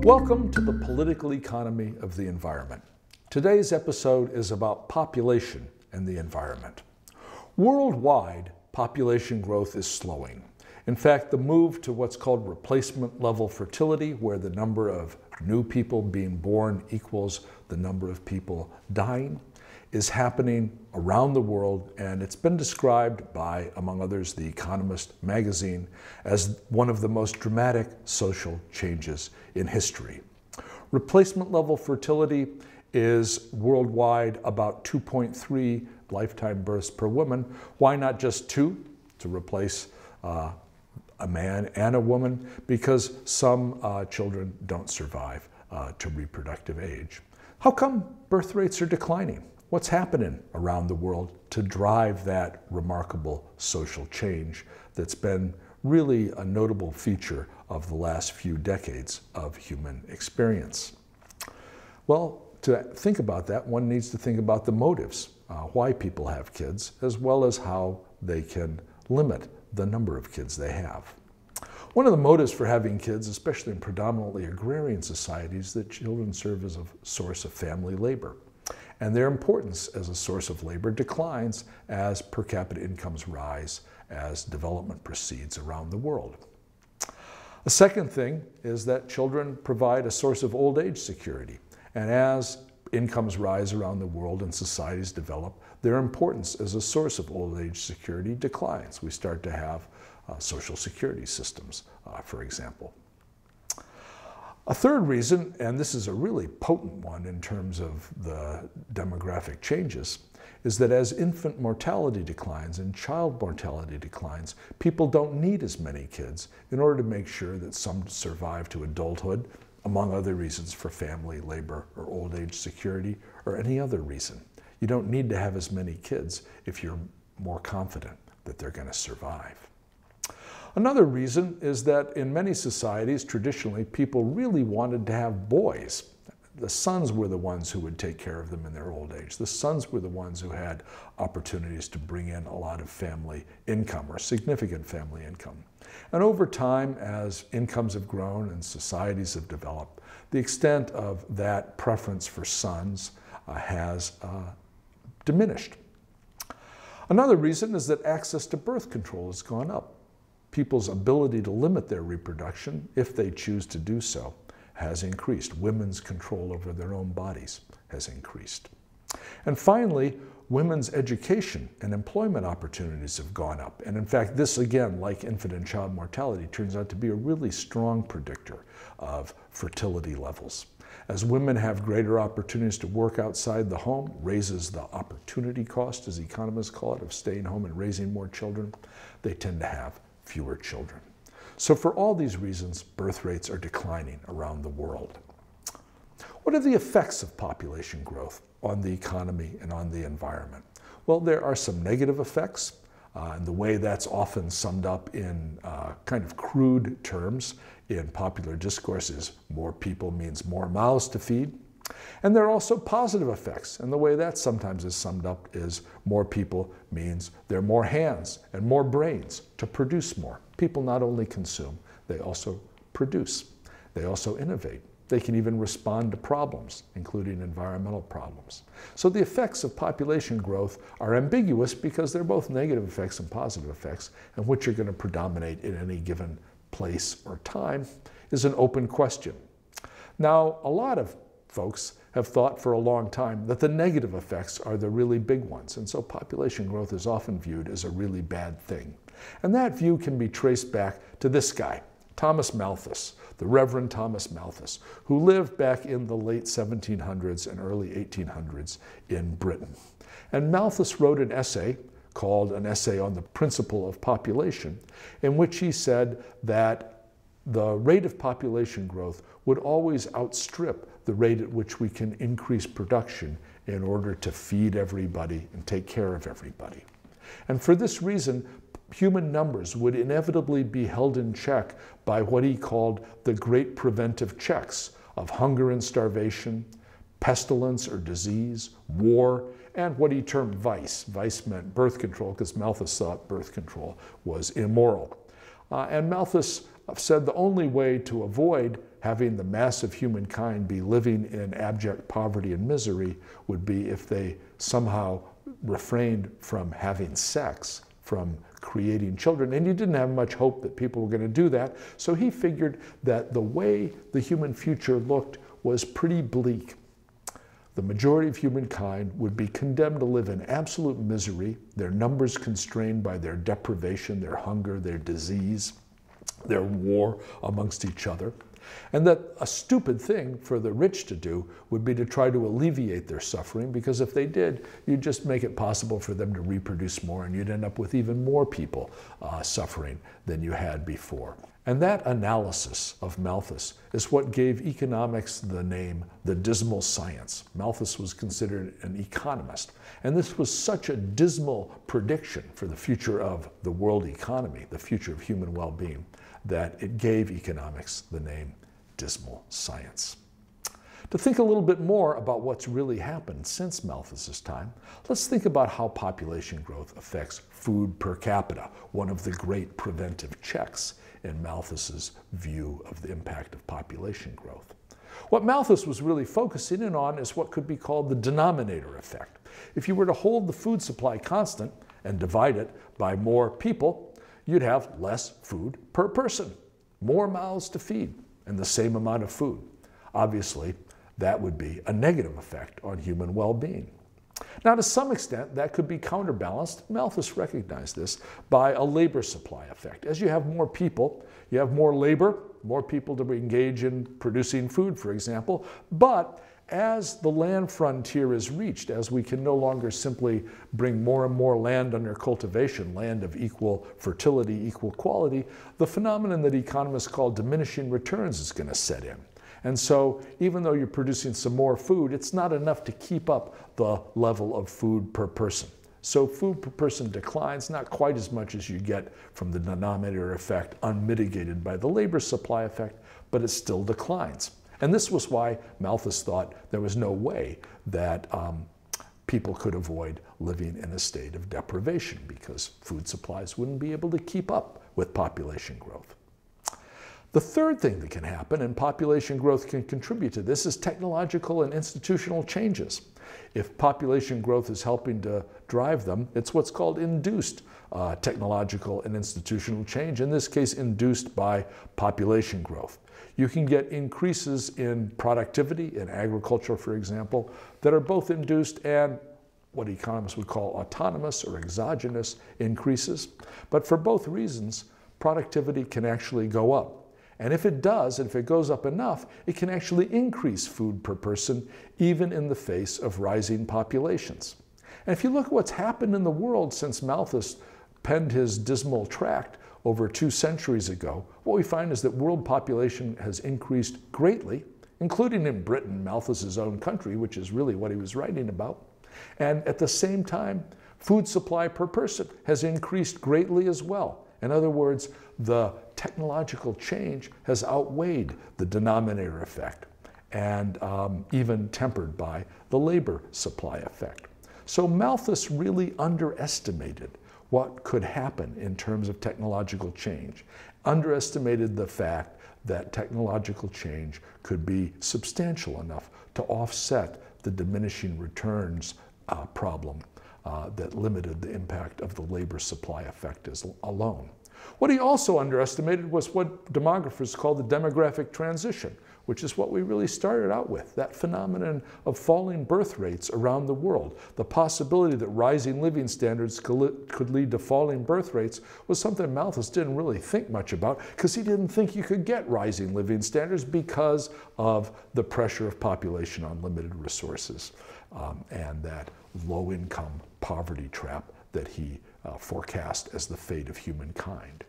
Welcome to the political economy of the environment. Today's episode is about population and the environment. Worldwide, population growth is slowing. In fact, the move to what's called replacement level fertility, where the number of new people being born equals the number of people dying, is happening around the world, and it's been described by, among others, The Economist magazine as one of the most dramatic social changes in history. Replacement level fertility is worldwide about 2.3 lifetime births per woman. Why not just 2 to replace a man and a woman? Because some children don't survive to reproductive age. How come birth rates are declining? What's happening around the world to drive that remarkable social change that's been really a notable feature of the last few decades of human experience? Well, to think about that, one needs to think about the motives, why people have kids, as well as how they can limit the number of kids they have. One of the motives for having kids, especially in predominantly agrarian societies, is that children serve as a source of family labor. And their importance as a source of labor declines as per capita incomes rise, as development proceeds around the world. A second thing is that children provide a source of old age security. And as incomes rise around the world and societies develop, their importance as a source of old age security declines. We start to have social security systems, for example. A third reason, and this is a really potent one in terms of the demographic changes, is that as infant mortality declines and child mortality declines, people don't need as many kids in order to make sure that some survive to adulthood, among other reasons for family labor or old age security or any other reason. You don't need to have as many kids if you're more confident that they're going to survive. Another reason is that in many societies, traditionally, people really wanted to have boys. The sons were the ones who would take care of them in their old age. The sons were the ones who had opportunities to bring in a lot of family income or significant family income. And over time, as incomes have grown and societies have developed, the extent of that preference for sons has diminished. Another reason is that access to birth control has gone up. People's ability to limit their reproduction, if they choose to do so, has increased. Women's control over their own bodies has increased. And finally, women's education and employment opportunities have gone up. And in fact, this again, like infant and child mortality, turns out to be a really strong predictor of fertility levels. As women have greater opportunities to work outside the home, raises the opportunity cost, as economists call it, of staying home and raising more children, they tend to have fewer children. So for all these reasons, birth rates are declining around the world. What are the effects of population growth on the economy and on the environment? Well, there are some negative effects, and the way that's often summed up in kind of crude terms in popular discourse is more people means more mouths to feed. And there are also positive effects, and the way that sometimes is summed up is more people means there are more hands and more brains to produce more. People not only consume, they also produce. They also innovate. They can even respond to problems, including environmental problems. So the effects of population growth are ambiguous because they're both negative effects and positive effects, and which are going to predominate in any given place or time is an open question. Now, a lot of folks have thought for a long time that the negative effects are the really big ones, and so population growth is often viewed as a really bad thing. And that view can be traced back to this guy, Thomas Malthus, the Reverend Thomas Malthus, who lived back in the late 1700s and early 1800s in Britain. And Malthus wrote an essay called An Essay on the Principle of Population, in which he said that the rate of population growth would always outstrip the rate at which we can increase production in order to feed everybody and take care of everybody. And for this reason, human numbers would inevitably be held in check by what he called the great preventive checks of hunger and starvation, pestilence or disease, war, and what he termed vice. Vice meant birth control, because Malthus thought birth control was immoral. And Malthus said the only way to avoid having the mass of humankind be living in abject poverty and misery would be if they somehow refrained from having sex, from creating children. And he didn't have much hope that people were going to do that. So he figured that the way the human future looked was pretty bleak. The majority of humankind would be condemned to live in absolute misery, their numbers constrained by their deprivation, their hunger, their disease, their war amongst each other. And that a stupid thing for the rich to do would be to try to alleviate their suffering, because if they did, you'd just make it possible for them to reproduce more, and you'd end up with even more people suffering than you had before. And that analysis of Malthus is what gave economics the name the dismal science. Malthus was considered an economist, and this was such a dismal prediction for the future of the world economy, the future of human well-being, that it gave economics the name dismal science. To think a little bit more about what's really happened since Malthus's time, let's think about how population growth affects food per capita, one of the great preventive checks in Malthus's view of the impact of population growth. What Malthus was really focusing in on is what could be called the denominator effect. If you were to hold the food supply constant and divide it by more people, you'd have less food per person, more mouths to feed, and the same amount of food. Obviously, that would be a negative effect on human well-being. Now, to some extent, that could be counterbalanced, Malthus recognized this, by a labor supply effect. As you have more people, you have more labor, more people to engage in producing food, for example, but as the land frontier is reached, as we can no longer simply bring more and more land under cultivation, land of equal fertility, equal quality, the phenomenon that economists call diminishing returns is going to set in. And so even though you're producing some more food, it's not enough to keep up the level of food per person. So food per person declines, not quite as much as you get from the denominator effect unmitigated by the labor supply effect, but it still declines. And this was why Malthus thought there was no way that people could avoid living in a state of deprivation, because food supplies wouldn't be able to keep up with population growth. The third thing that can happen, and population growth can contribute to this, is technological and institutional changes. If population growth is helping to drive them, it's what's called induced technological and institutional change, in this case induced by population growth. You can get increases in productivity in agriculture, for example, that are both induced and what economists would call autonomous or exogenous increases. But for both reasons, productivity can actually go up. And if it does, and if it goes up enough, it can actually increase food per person, even in the face of rising populations. And if you look at what's happened in the world since Malthus penned his dismal tract over 2 centuries ago, what we find is that world population has increased greatly, including in Britain, Malthus's own country, which is really what he was writing about. And at the same time, food supply per person has increased greatly as well. In other words, the technological change has outweighed the denominator effect, and even tempered by the labor supply effect. So Malthus really underestimated what could happen in terms of technological change, underestimated the fact that technological change could be substantial enough to offset the diminishing returns problem that limited the impact of the labor supply effect alone. What he also underestimated was what demographers call the demographic transition, which is what we really started out with, that phenomenon of falling birth rates around the world. The possibility that rising living standards could lead to falling birth rates was something Malthus didn't really think much about, because he didn't think you could get rising living standards because of the pressure of population on limited resources and that low-income poverty trap that he forecast as the fate of humankind.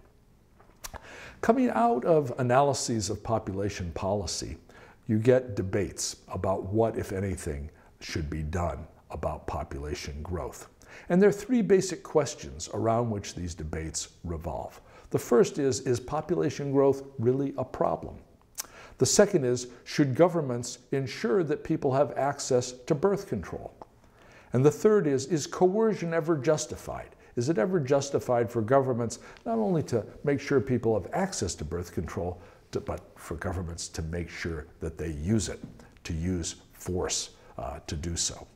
Coming out of analyses of population policy, you get debates about what, if anything, should be done about population growth. And there are 3 basic questions around which these debates revolve. The first is population growth really a problem? The second is, should governments ensure that people have access to birth control? And the third is coercion ever justified? Is it ever justified for governments not only to make sure people have access to birth control, but for governments to make sure that they use it, to use force to do so?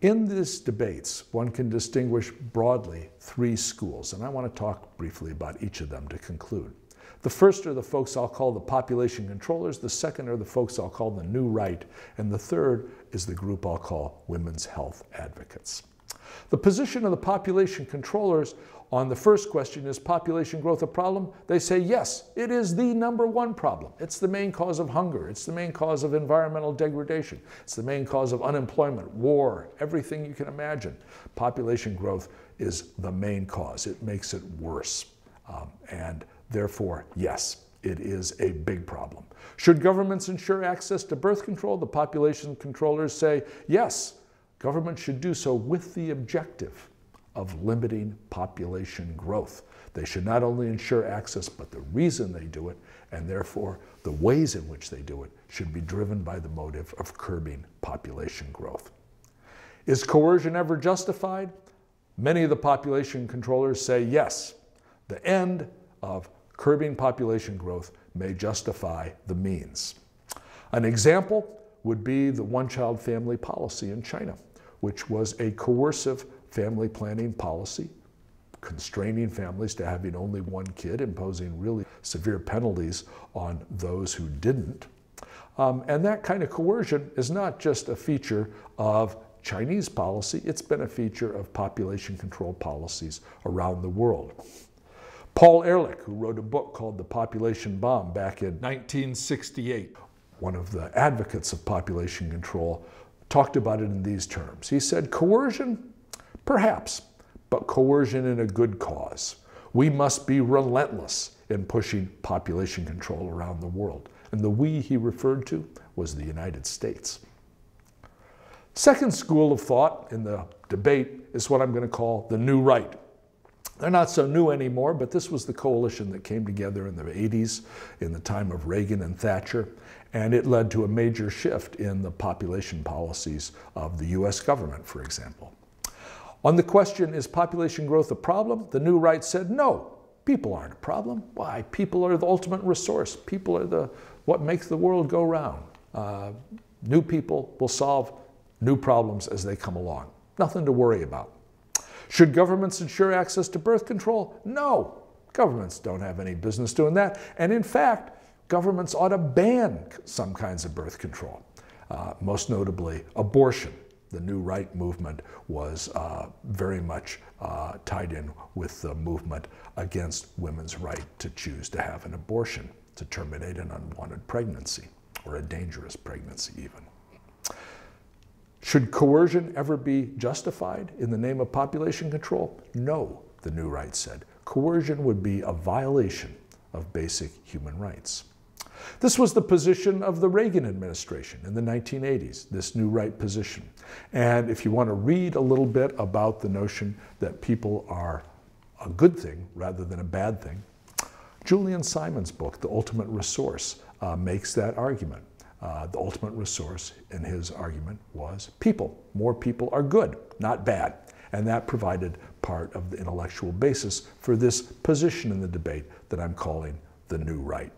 In these debates, one can distinguish broadly three schools, and I want to talk briefly about each of them to conclude. The first are the folks I'll call the population controllers, the second are the folks I'll call the New Right, and the third is the group I'll call women's health advocates. The position of the population controllers on the first question, is population growth a problem? They say yes, it is the #1 problem. It's the main cause of hunger. It's the main cause of environmental degradation. It's the main cause of unemployment, war, everything you can imagine. Population growth is the main cause. It makes it worse. And therefore, yes, it is a big problem. Should governments ensure access to birth control? The population controllers say yes, government should do so with the objective of limiting population growth. They should not only ensure access, but the reason they do it, and therefore the ways in which they do it, should be driven by the motive of curbing population growth. Is coercion ever justified? Many of the population controllers say yes. The end of curbing population growth may justify the means. An example would be the one-child family policy in China, which was a coercive family planning policy, constraining families to having only one kid, imposing really severe penalties on those who didn't. And that kind of coercion is not just a feature of Chinese policy, it's been a feature of population control policies around the world. Paul Ehrlich, who wrote a book called The Population Bomb back in 1968, one of the advocates of population control, talked about it in these terms. He said, coercion, perhaps, but coercion in a good cause. We must be relentless in pushing population control around the world. And the we he referred to was the United States. Second school of thought in the debate is what I'm going to call the New Right. They're not so new anymore, but this was the coalition that came together in the 80s, in the time of Reagan and Thatcher, and it led to a major shift in the population policies of the US government, for example. On the question, is population growth a problem? The New Right said, no, people aren't a problem. Why? People are the ultimate resource. People are what makes the world go round. New people will solve new problems as they come along. Nothing to worry about. Should governments ensure access to birth control? No, governments don't have any business doing that. And in fact, governments ought to ban some kinds of birth control, most notably abortion. The New Right movement was very much tied in with the movement against women's right to choose to have an abortion, to terminate an unwanted pregnancy, or a dangerous pregnancy even. Should coercion ever be justified in the name of population control? No, the New Right said. Coercion would be a violation of basic human rights. This was the position of the Reagan administration in the 1980s, this New Right position. And if you want to read a little bit about the notion that people are a good thing rather than a bad thing, Julian Simon's book, The Ultimate Resource, makes that argument. The ultimate resource in his argument was people. More people are good, not bad. And that provided part of the intellectual basis for this position in the debate that I'm calling the New Right.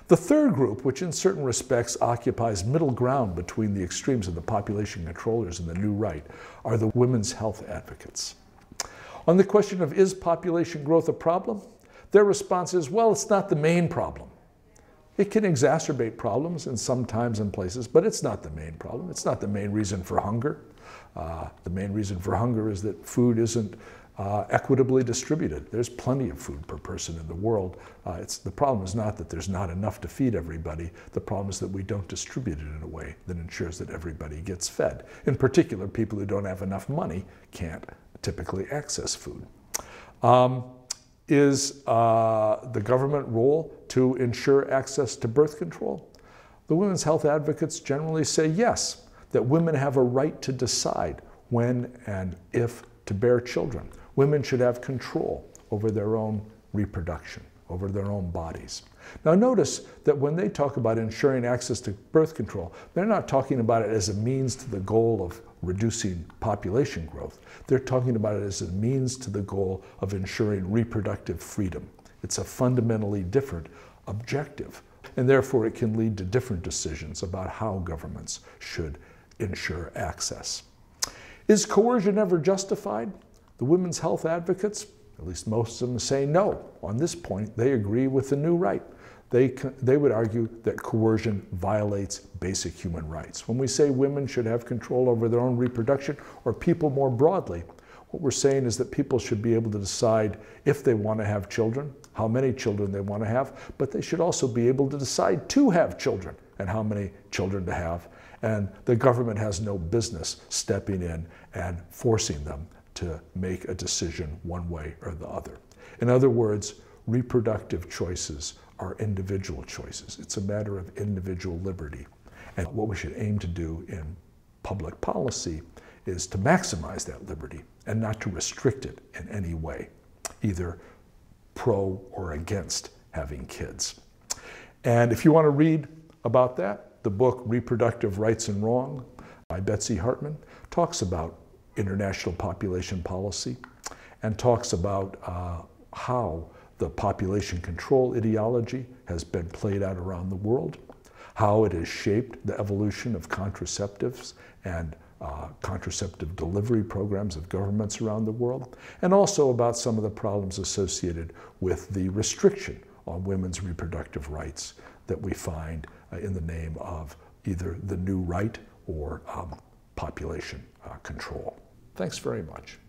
The third group, which in certain respects occupies middle ground between the extremes of the population controllers and the New Right, are the women's health advocates. On the question of is population growth a problem, their response is, well, it's not the main problem. It can exacerbate problems in some times and places, but it's not the main problem. It's not the main reason for hunger. The main reason for hunger is that food isn't equitably distributed. There's plenty of food per person in the world. The problem is not that there's not enough to feed everybody. The problem is that we don't distribute it in a way that ensures that everybody gets fed. In particular, people who don't have enough money can't typically access food. Is the government role to ensure access to birth control? The women's health advocates generally say yes, that women have a right to decide when and if to bear children. Women should have control over their own reproduction, over their own bodies. Now notice that when they talk about ensuring access to birth control, they're not talking about it as a means to the goal of reducing population growth. They're talking about it as a means to the goal of ensuring reproductive freedom. It's a fundamentally different objective, and therefore it can lead to different decisions about how governments should ensure access. Is coercion ever justified? The women's health advocates, at least most of them, say no. On this point, they agree with the new right. They would argue that coercion violates basic human rights. When we say women should have control over their own reproduction, or people more broadly, what we're saying is that people should be able to decide if they want to have children, how many children they want to have, but they should also be able to decide to have children and how many children to have. And the government has no business stepping in and forcing them to make a decision one way or the other. In other words, reproductive choices are individual choices. It's a matter of individual liberty. And what we should aim to do in public policy is to maximize that liberty and not to restrict it in any way, either pro or against having kids. And if you want to read about that, the book Reproductive Rights and Wrong by Betsy Hartman talks about international population policy and talks about how the population control ideology has been played out around the world, how it has shaped the evolution of contraceptives and contraceptive delivery programs of governments around the world, and also about some of the problems associated with the restriction on women's reproductive rights that we find in the name of either the new right or population control. Thanks very much.